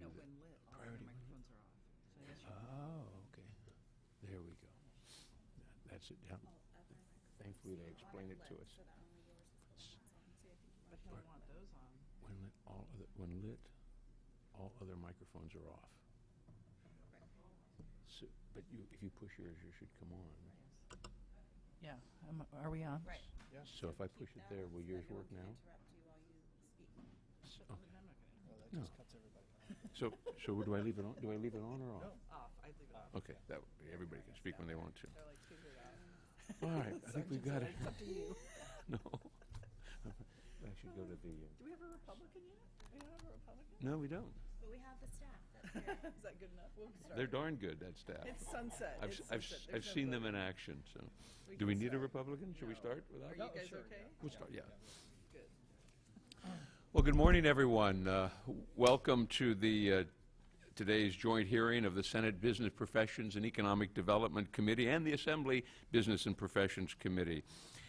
do No, the when lit, all priority. the microphones are off. So I guess Oh, okay. There we go. That's it, yeah. Thankfully, they explained it to us. but he'll want those on. When lit, all other microphones are off. So, but if you push yours, yours should come on. Yeah, are we on? Right. So if I push it there, will yours work now? Interrupt you while you speak. Okay. I'm not gonna. Well, that No. just cuts everybody off. So do I leave it on? Do I leave it on or off? No. Off, I'd leave it off. Okay, that everybody can speak when they want to. They're like, figure it out. All right, I think we've got it. It's up to you. No. I should go to the. Do we have a Republican yet? We don't have a Republican? No, we don't. But we have the staff. That's good. Is that good enough? We'll start. They're darn good, that staff. It's sunset. I've, It's I've, sunset. I've There's no seen them in voting. action, so. We Do we can need a start. Republican? Should we No. start without? Are you guys sure, okay? We'll start, yeah. Good. Well, good morning, everyone. Welcome to the today's joint hearing of the Senate Business Professions and Economic Development Committee and the Assembly Business and Professions Committee.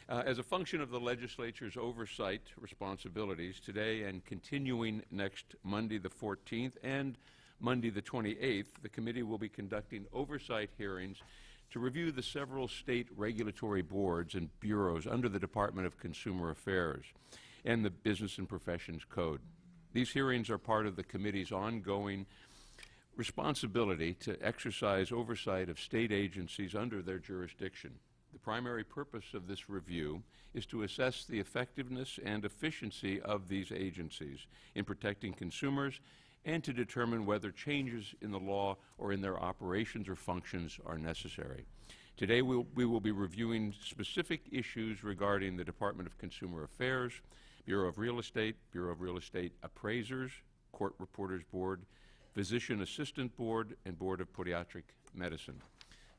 As a function of the legislature's oversight responsibilities, today and continuing next Monday the 14th and Monday the 28th, the committee will be conducting oversight hearings to review the several state regulatory boards and bureaus under the Department of Consumer Affairs and the Business and Professions Code. These hearings are part of the committee's ongoing responsibility to exercise oversight of state agencies under their jurisdiction. The primary purpose of this review is to assess the effectiveness and efficiency of these agencies in protecting consumers and to determine whether changes in the law or in their operations or functions are necessary. Today we will be reviewing specific issues regarding the Department of Consumer Affairs, Bureau of Real Estate Appraisers, Court Reporters Board, Physician Assistant Board, and Board of Podiatric Medicine.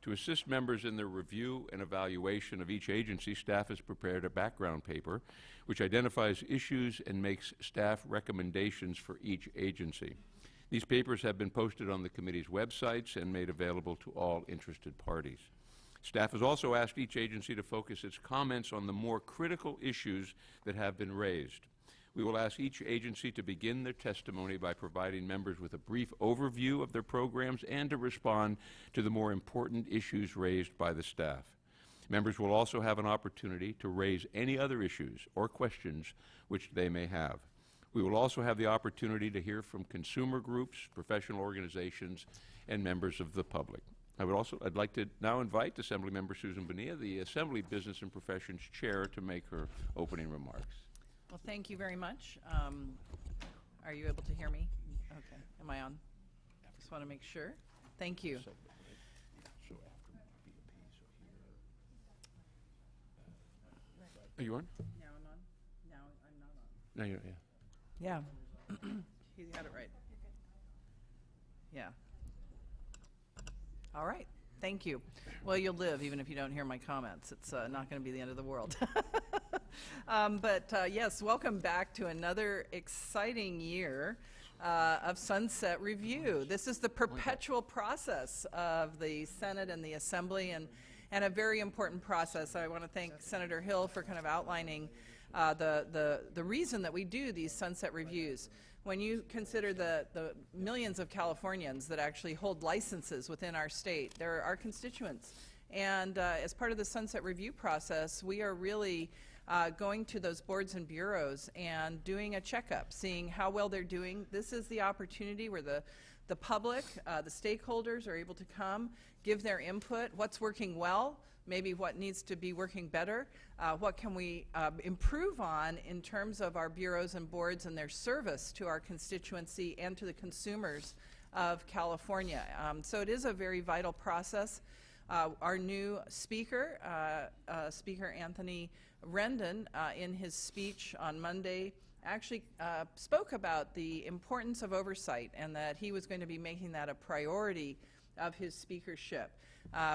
To assist members in their review and evaluation of each agency, staff has prepared a background paper which identifies issues and makes staff recommendations for each agency. These papers have been posted on the committee's websites and made available to all interested parties. Staff has also asked each agency to focus its comments on the more critical issues that have been raised. We will ask each agency to begin their testimony by providing members with a brief overview of their programs and to respond to the more important issues raised by the staff. Members will also have an opportunity to raise any other issues or questions which they may have. We will also have the opportunity to hear from consumer groups, professional organizations, and members of the public. I'd like to now invite Assemblymember Susan Bonilla, the Assembly Business and Professions Chair, to make her opening remarks. Well, thank you very much. Are you able to hear me? Okay. Am I on? Just want to make sure. Thank you. So after BAP, so here. Are you on? Now I'm on? Now I'm not on. No, you're, yeah. Yeah. He got it right. Yeah. All right. Thank you. Well, you'll live even if you don't hear my comments. It's not going to be the end of the world. Yes, welcome back to another exciting year of Sunset Review. This is the perpetual process of the Senate and the Assembly, and a very important process. I want to thank Senator Hill for kind of outlining the reason that we do these Sunset Reviews. When you consider the millions of Californians that actually hold licenses within our state, they're our constituents. And as part of the Sunset Review process, we are really going to those boards and bureaus and doing a checkup, seeing how well they're doing. This is the opportunity where the public, the stakeholders are able to come, give their input, what's working well, maybe what needs to be working better, what can we improve on in terms of our bureaus and boards and their service to our constituency and to the consumers of California. So it is a very vital process. Our new speaker, Speaker Anthony Rendon, in his speech on Monday, actually spoke about the importance of oversight and that he was going to be making that a priority of his speakership.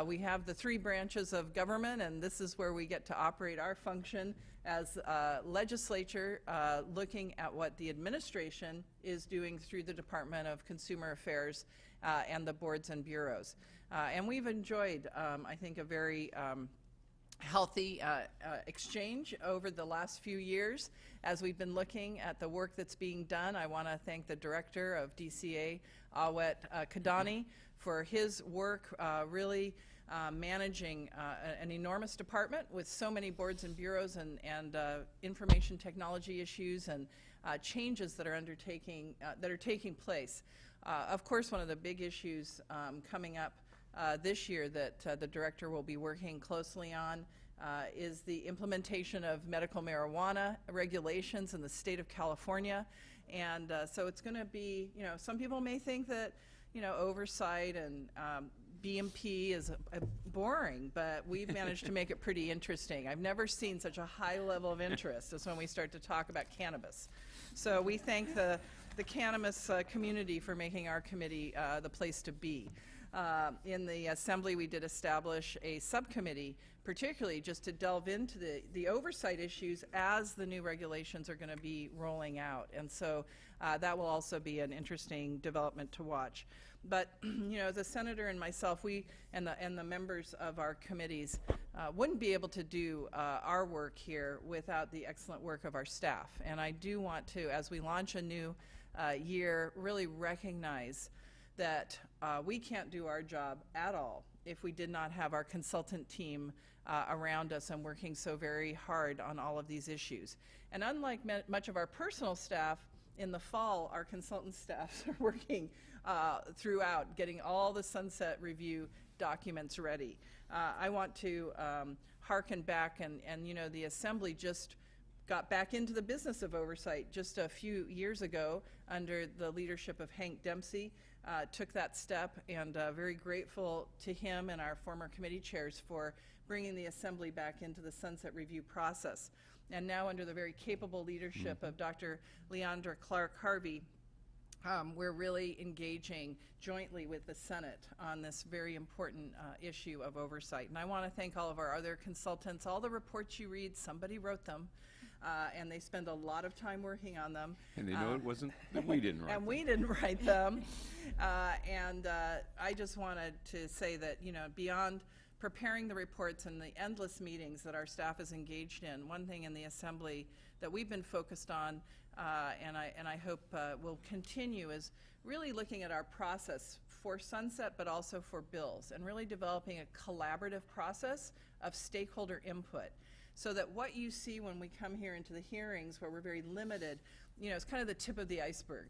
We have the three branches of government, and this is where we get to operate our function as legislature, looking at what the administration is doing through the Department of Consumer Affairs and the boards and bureaus. And we've enjoyed, I think, a very healthy exchange over the last few years as we've been looking at the work that's being done. I want to thank the director of DCA, Awet Kadani, for his work really managing an enormous department with so many boards and bureaus and information technology issues and changes that are taking place. Of course, one of the big issues coming up this year that the director will be working closely on is the implementation of medical marijuana regulations in the state of California. And so it's going to be, some people may think that, oversight and BMP is boring, but we've managed to make it pretty interesting. I've never seen such a high level of interest as when we start to talk about cannabis. So we thank the cannabis community for making our committee the place to be. In the Assembly, we did establish a subcommittee, particularly just to delve into the oversight issues as the new regulations are going to be rolling out. And so that will also be an interesting development to watch. But, the senator and myself, we and the members of our committees wouldn't be able to do our work here without the excellent work of our staff. And I do want to, as we launch a new year, really recognize that we can't do our job at all if we did not have our consultant team around us and working so very hard on all of these issues. And unlike much of our personal staff, in the fall, our consultant staffs are working throughout, getting all the sunset review documents ready. I want to hearken back, and the Assembly just got back into the business of oversight just a few years ago under the leadership of Hank Dempsey. Took that step, and very grateful to him and our former committee chairs for bringing the Assembly back into the sunset review process. And now under the very capable leadership of Dr. Leandra Clark Harvey, we're really engaging jointly with the Senate on this very important issue of oversight. And I want to thank all of our other consultants. All the reports you read, somebody wrote them. And they spend a lot of time working on them. And they know it wasn't that we didn't write and them. we didn't write them. I just wanted to say that, beyond preparing the reports and the endless meetings that our staff is engaged in, one thing in the Assembly that we've been focused on, and I hope will continue, is really looking at our process for sunset, but also for bills, and really developing a collaborative process of stakeholder input, so that what you see when we come here into the hearings, where we're very limited, it's kind of the tip of the iceberg.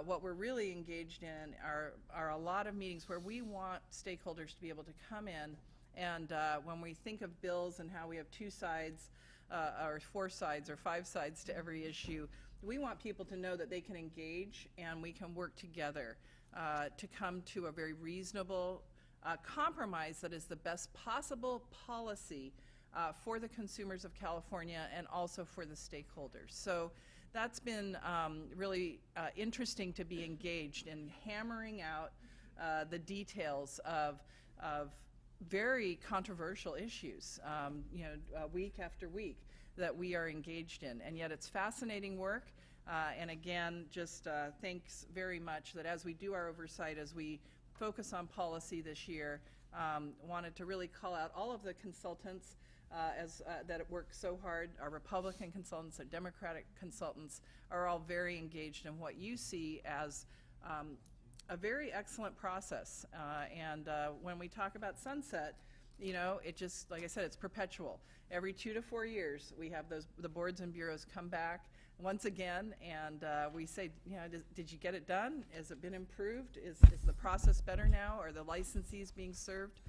What we're really engaged in are a lot of meetings where we want stakeholders to be able to come in, and when we think of bills and how we have two sides, or four sides, or five sides to every issue, we want people to know that they can engage and we can work together to come to a very reasonable compromise that is the best possible policy for the consumers of California and also for the stakeholders. So that's been really interesting to be engaged in hammering out the details of very controversial issues, week after week that we are engaged in. And yet it's fascinating work. And again, just thanks very much that as we do our oversight, as we focus on policy this year, wanted to really call out all of the consultants that work so hard. Our Republican consultants, our Democratic consultants are all very engaged in what you see as a very excellent process. And when we talk about sunset, it just, like I said, it's perpetual. Every 2 to 4 years, we have the boards and bureaus come back once again, and we say, did you get it done? Has it been improved? Is the process better now? Are the licensees being served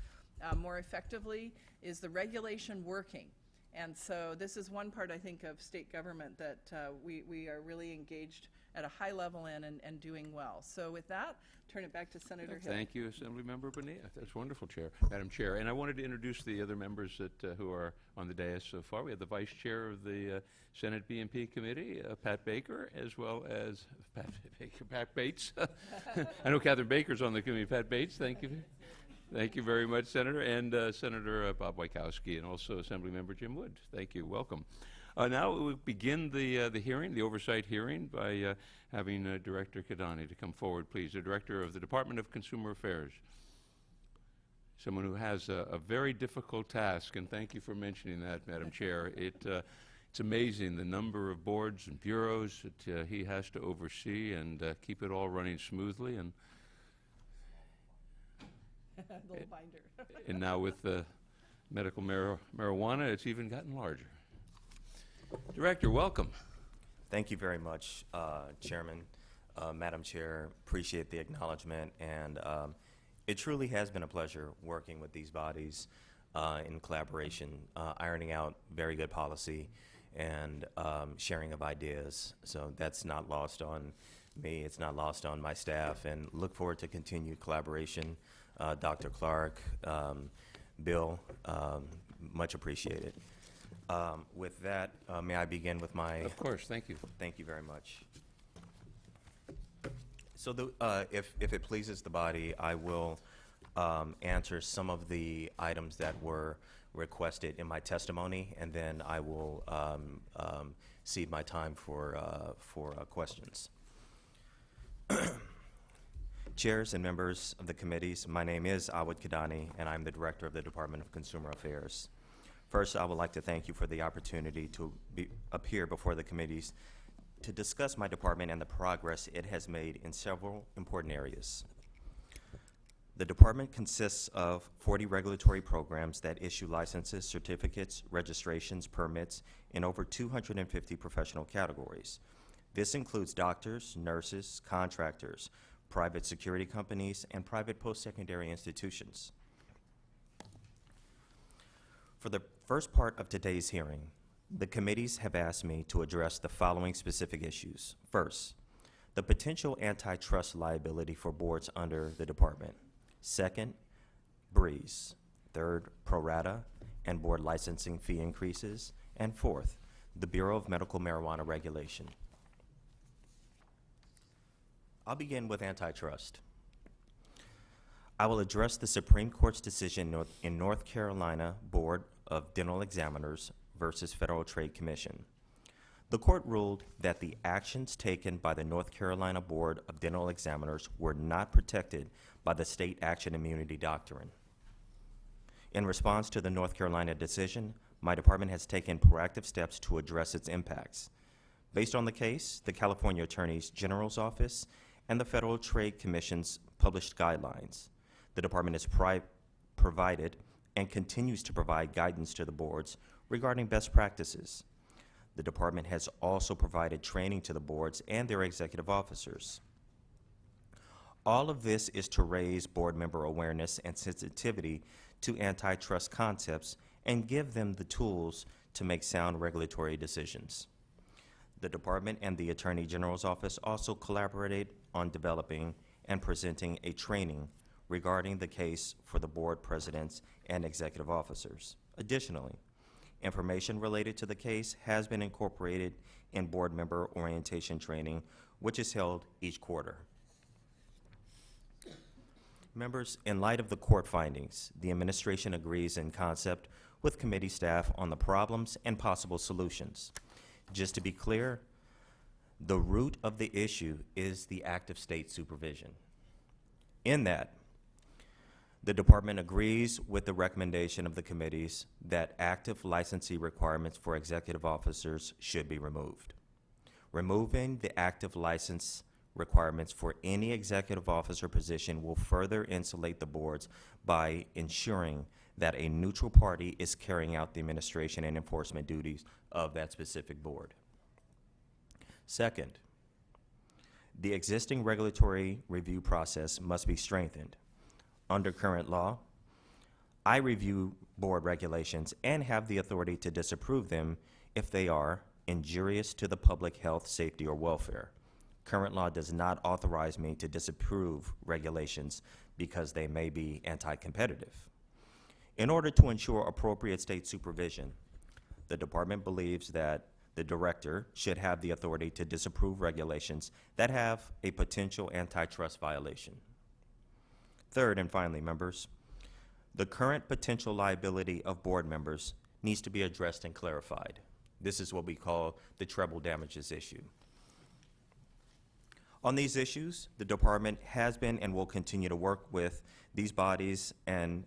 more effectively? Is the regulation working? And so this is one part, I think, of state government that we are really engaged at a high level in and doing well. So with that, turn it back to Senator Hill. Thank you, Assemblymember Bonilla. That's wonderful, Madam Chair. And I wanted to introduce the other members who are on the dais so far. We have the Vice Chair of the Senate BMP Committee, Pat Baker, as well as Pat Bates. I know Catherine Baker's on the committee. Pat Bates, thank you. Thank you very much, Senator, and Senator Bob Wajkowski, and also Assemblymember Jim Wood. Thank you. Welcome. Now we'll begin the hearing, the oversight hearing, by having Director Kadani to come forward, please. The Director of the Department of Consumer Affairs. someone who has a very difficult task, and thank you for mentioning that, Madam Chair. It's amazing the number of boards and bureaus that he has to oversee and keep it all running smoothly. And Little binder. and now with medical marijuana, it's even gotten larger. Director, welcome. Thank you very much, Chairman, Madam Chair. Appreciate the acknowledgement, and it truly has been a pleasure working with these bodies in collaboration, ironing out very good policy and sharing of ideas. So that's not lost on me. It's not lost on my staff, and look forward to continued collaboration. Dr. Clark, Bill, much appreciated. With that, may I begin with my... Of course, thank you. Thank you very much. So if it pleases the body, I will answer some of the items that were requested in my testimony, and then I will cede my time for questions. Chairs and members of the committees, my name is Awad Kidani, and I'm the Director of the Department of Consumer Affairs. First, I would like to thank you for the opportunity to appear before the committees to discuss my department and the progress it has made in several important areas. The department consists of 40 regulatory programs that issue licenses, certificates, registrations, permits in over 250 professional categories. This includes doctors, nurses, contractors, private security companies, and private post-secondary institutions. For the first part of today's hearing, the committees have asked me to address the following specific issues. First, the potential antitrust liability for boards under the department. Second, breeze. Third, pro rata and board licensing fee increases. And fourth, the Bureau of Medical Marijuana Regulation. I'll begin with antitrust. I will address the Supreme Court's decision in North Carolina Board of Dental Examiners versus Federal Trade Commission. The court ruled that the actions taken by the North Carolina Board of Dental Examiners were not protected by the state action immunity doctrine. In response to the North Carolina decision, my department has taken proactive steps to address its impacts. Based on the case, the California Attorney General's Office and the Federal Trade Commission's published guidelines, the department has provided and continues to provide guidance to the boards regarding best practices. The department has also provided training to the boards and their executive officers. All of this is to raise board member awareness and sensitivity to antitrust concepts and give them the tools to make sound regulatory decisions. The department and the Attorney General's Office also collaborated on developing and presenting a training regarding the case for the board presidents and executive officers. Additionally, information related to the case has been incorporated in board member orientation training, which is held each quarter. Members, in light of the court findings, the administration agrees in concept with committee staff on the problems and possible solutions. Just to be clear, the root of the issue is the active state supervision. In that, the department agrees with the recommendation of the committees that active licensee requirements for executive officers should be removed. Removing the active license requirements for any executive officer position will further insulate the boards by ensuring that a neutral party is carrying out the administration and enforcement duties of that specific board. Second, the existing regulatory review process must be strengthened. Under current law, I review board regulations and have the authority to disapprove them if they are injurious to the public health, safety, or welfare. Current law does not authorize me to disapprove regulations because they may be anti-competitive. In order to ensure appropriate state supervision, the department believes that the director should have the authority to disapprove regulations that have a potential antitrust violation. Third, and finally, members, the current potential liability of board members needs to be addressed and clarified. This is what we call the treble damages issue. On these issues, the department has been and will continue to work with these bodies and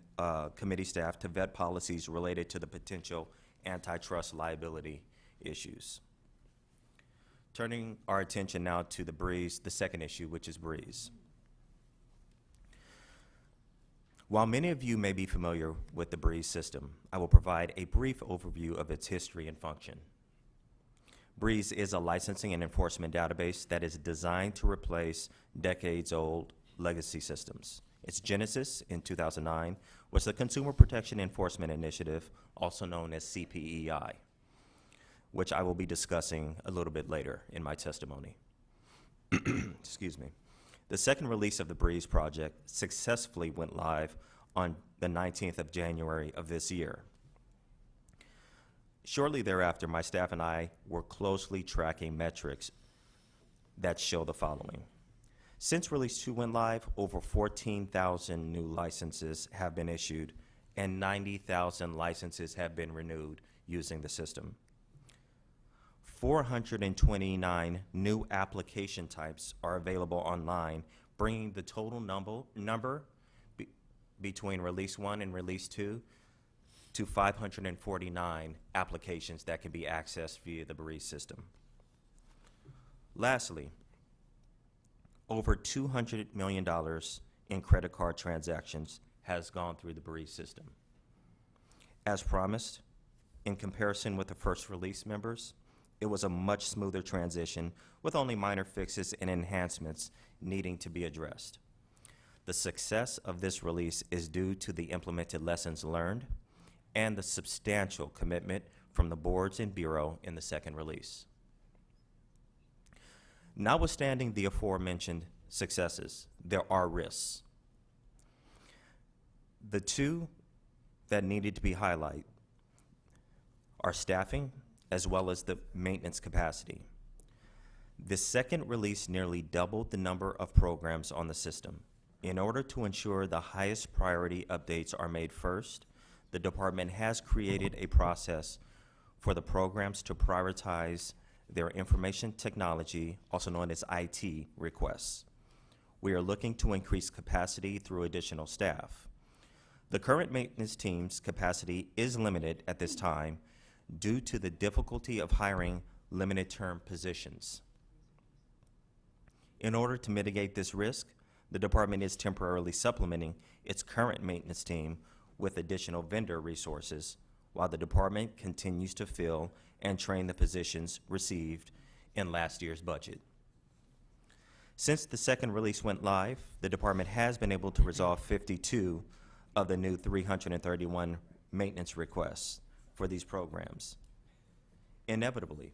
committee staff to vet policies related to the potential antitrust liability issues. Turning our attention now to the second issue, which is Breeze. While many of you may be familiar with the Breeze system, I will provide a brief overview of its history and function. Breeze is a licensing and enforcement database that is designed to replace decades-old legacy systems. Its genesis in 2009 was the Consumer Protection Enforcement Initiative, also known as CPEI, which I will be discussing a little bit later in my testimony. Excuse me. The second release of the Breeze project successfully went live on the 19th of January of this year. Shortly thereafter, my staff and I were closely tracking metrics that show the following. Since Release 2 went live, over 14,000 new licenses have been issued and 90,000 licenses have been renewed using the system. 429 new application types are available online, bringing the total number between Release 1 and Release 2 to 549 applications that can be accessed via the Breeze system. Lastly, over $200 million in credit card transactions has gone through the Breeze system. As promised, in comparison with the first release members, it was a much smoother transition with only minor fixes and enhancements needing to be addressed. The success of this release is due to the implemented lessons learned and the substantial commitment from the boards and bureau in the second release. Notwithstanding the aforementioned successes, there are risks. The two that needed to be highlighted are staffing as well as the maintenance capacity. The second release nearly doubled the number of programs on the system. In order to ensure the highest priority updates are made first, the department has created a process for the programs to prioritize their information technology, also known as IT, requests. We are looking to increase capacity through additional staff. The current maintenance team's capacity is limited at this time due to the difficulty of hiring limited-term positions. In order to mitigate this risk, the department is temporarily supplementing its current maintenance team with additional vendor resources while the department continues to fill and train the positions received in last year's budget. Since the second release went live, the department has been able to resolve 52 of the new 331 maintenance requests for these programs. Inevitably,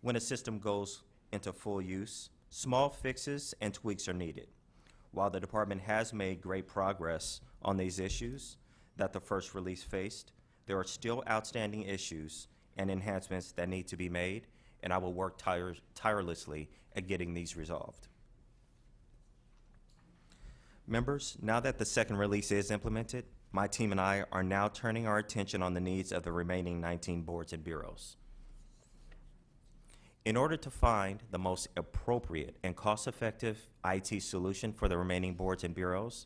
when a system goes into full use, small fixes and tweaks are needed. While the department has made great progress on these issues that the first release faced, there are still outstanding issues and enhancements that need to be made, and I will work tirelessly at getting these resolved. Members, now that the second release is implemented, my team and I are now turning our attention on the needs of the remaining 19 boards and bureaus. In order to find the most appropriate and cost-effective IT solution for the remaining boards and bureaus,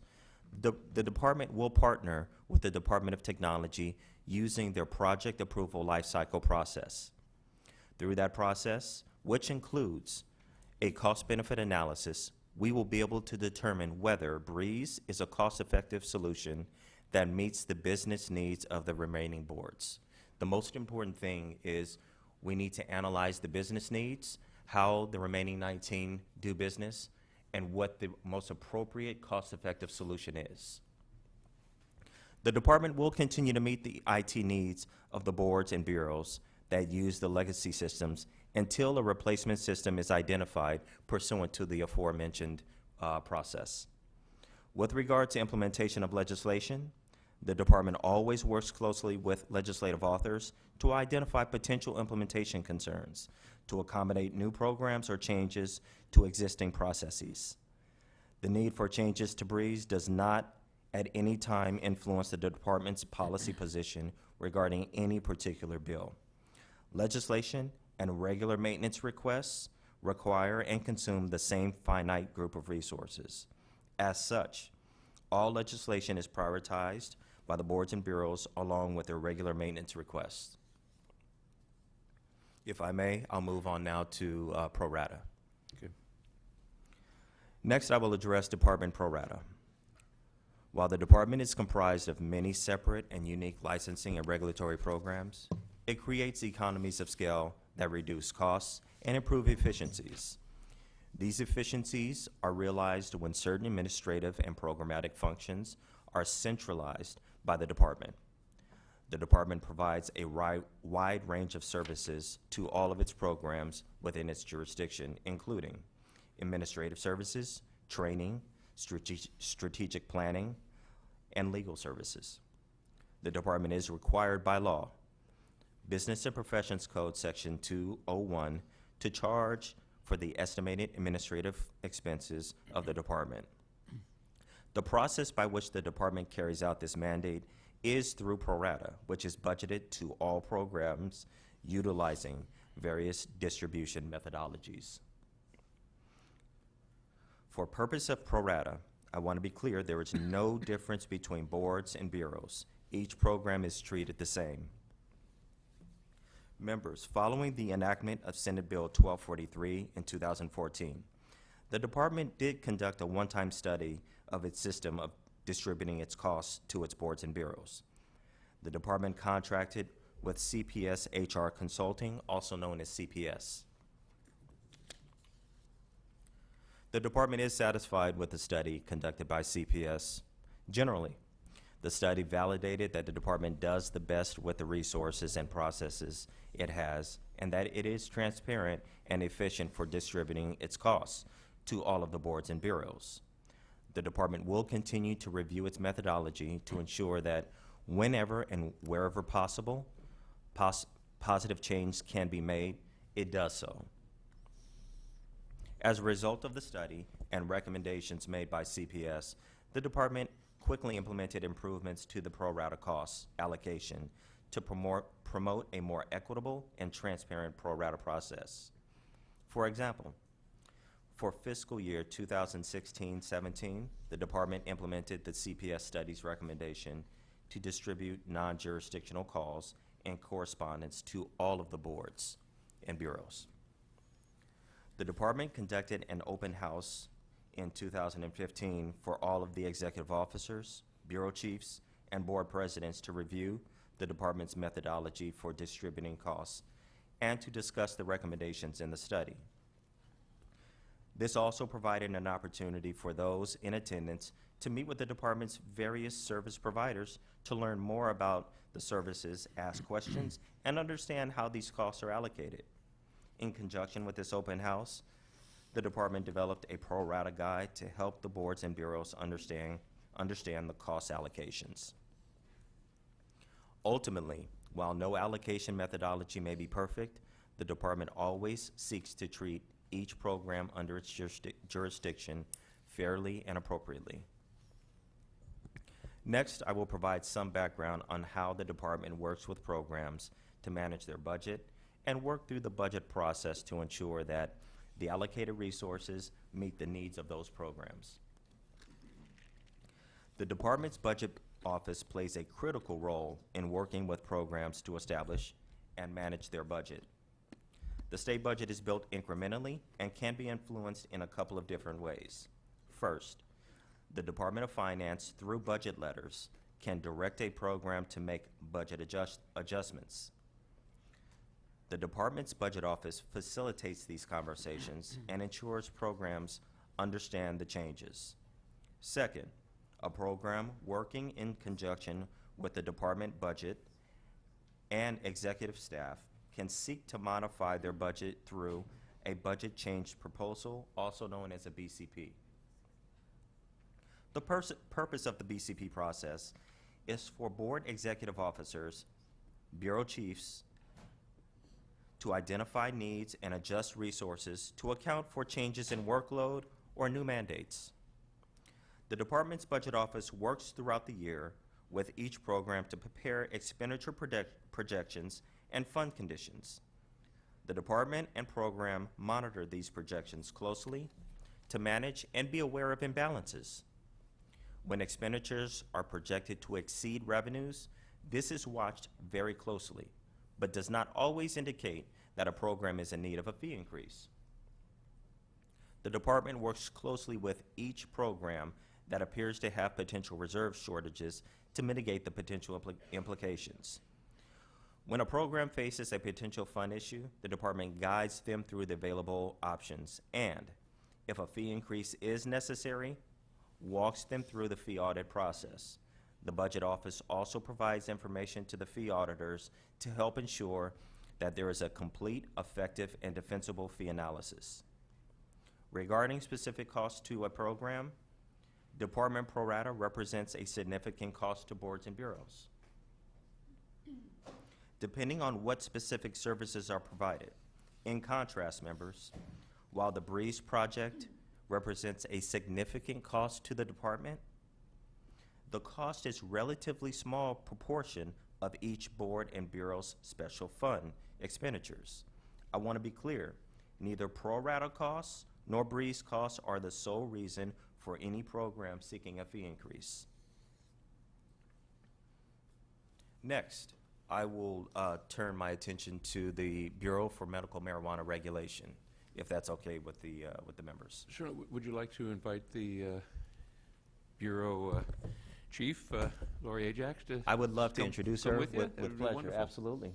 the department will partner with the Department of Technology using their project approval lifecycle process. Through that process, which includes a cost-benefit analysis, we will be able to determine whether Breeze is a cost-effective solution that meets the business needs of the remaining boards. The most important thing is we need to analyze the business needs, how the remaining 19 do business, and what the most appropriate cost-effective solution is. The department will continue to meet the IT needs of the boards and bureaus that use the legacy systems until a replacement system is identified pursuant to the aforementioned process. With regard to implementation of legislation, the department always works closely with legislative authors to identify potential implementation concerns to accommodate new programs or changes to existing processes. The need for changes to Breeze does not at any time influence the department's policy position regarding any particular bill. Legislation and regular maintenance requests require, and consume the same finite group of resources. As such, all legislation is prioritized by the boards and bureaus along with their regular maintenance requests. If I may, I'll move on now to pro rata. Okay. Next, I will address department pro rata. While the department is comprised of many separate and unique licensing and regulatory programs, it creates economies of scale that reduce costs and improve efficiencies. These efficiencies are realized when certain administrative and programmatic functions are centralized by the department. The department provides a wide range of services to all of its programs within its jurisdiction, including administrative services, training, strategic planning, and legal services. The department is required by law, Business and Professions Code Section 201, to charge for the estimated administrative expenses of the department. The process by which the department carries out this mandate is through pro rata, which is budgeted to all programs utilizing various distribution methodologies. For purpose of pro rata, I want to be clear there is no difference between boards and bureaus. Each program is treated the same. Members, following the enactment of Senate Bill 1243 in 2014, the department did conduct a one-time study of its system of distributing its costs to its boards and bureaus. The department contracted with CPS HR Consulting, also known as CPS. The department is satisfied with the study conducted by CPS. Generally, the study validated that the department does the best with the resources and processes it has, and that it is transparent and efficient for distributing its costs to all of the boards and bureaus. The department will continue to review its methodology to ensure that whenever and wherever possible, positive change can be made, it does so. As a result of the study and recommendations made by CPS, the department quickly implemented improvements to the pro rata cost allocation to promote a more equitable and transparent pro rata process. For example, for fiscal year 2016-17, the department implemented the CPS study's recommendation to distribute non-jurisdictional calls and correspondence to all of the boards and bureaus. The department conducted an open house in 2015 for all of the executive officers, bureau chiefs, and board presidents to review the department's methodology for distributing costs and to discuss the recommendations in the study. This also provided an opportunity for those in attendance to meet with the department's various service providers to learn more about the services, ask questions, and understand how these costs are allocated. In conjunction with this open house, the department developed a pro rata guide to help the boards and bureaus understand the cost allocations. Ultimately, while no allocation methodology may be perfect, the department always seeks to treat each program under its jurisdiction fairly and appropriately. Next, I will provide some background on how the department works with programs to manage their budget and work through the budget process to ensure that the allocated resources meet the needs of those programs. The department's budget office plays a critical role in working with programs to establish and manage their budget. The state budget is built incrementally and can be influenced in a couple of different ways. First, the Department of Finance, through budget letters, can direct a program to make budget adjustments. The department's budget office facilitates these conversations and ensures programs understand the changes. Second, a program working in conjunction with the department budget and executive staff can seek to modify their budget through a budget change proposal, also known as a BCP. The purpose of the BCP process is for board executive officers, bureau chiefs, to identify needs and adjust resources to account for changes in workload or new mandates. The department's budget office works throughout the year with each program to prepare expenditure projections and fund conditions. The department and program monitor these projections closely to manage and be aware of imbalances. When expenditures are projected to exceed revenues, this is watched very closely, but does not always indicate that a program is in need of a fee increase. The department works closely with each program that appears to have potential reserve shortages to mitigate the potential implications. When a program faces a potential fund issue, the department guides them through the available options and, if a fee increase is necessary, walks them through the fee audit process. The Budget Office also provides information to the fee auditors to help ensure that there is a complete, effective, and defensible fee analysis. Regarding specific costs to a program, Department pro rata represents a significant cost to boards and bureaus. Depending on what specific services are provided. In contrast, members, while the BREEZE project represents a significant cost to the department, the cost is relatively small proportion of each board and bureau's special fund expenditures. I want to be clear, neither pro rata costs nor BREEZE costs are the sole reason for any program seeking a fee increase. Next, I will turn my attention to the Bureau for Medical Marijuana Regulation, if that's okay with the members. Sure. Would you like to invite the Bureau Chief, Lori Ajax, to I would love to come- introduce come her with you? with That would be pleasure, wonderful. absolutely.